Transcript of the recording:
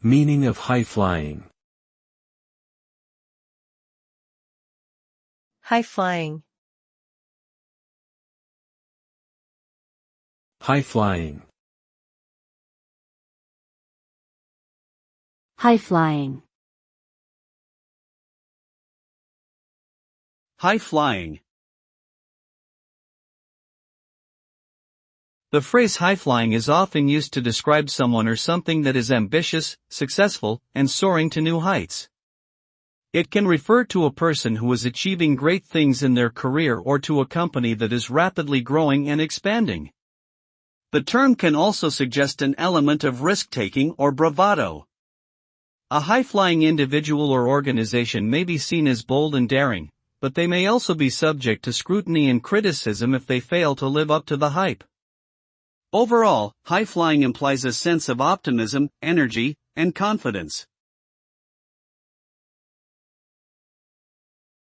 Meaning of high-flying. High-flying. High-flying. High-flying. High-flying. The phrase high-flying is often used to describe someone or something that is ambitious, successful, and soaring to new heights. It can refer to a person who is achieving great things in their career or to a company that is rapidly growing and expanding. The term can also suggest an element of risk-taking or bravado. A high-flying individual or organization may be seen as bold and daring, but they may also be subject to scrutiny and criticism if they fail to live up to the hype. Overall, high-flying implies a sense of optimism, energy, and confidence.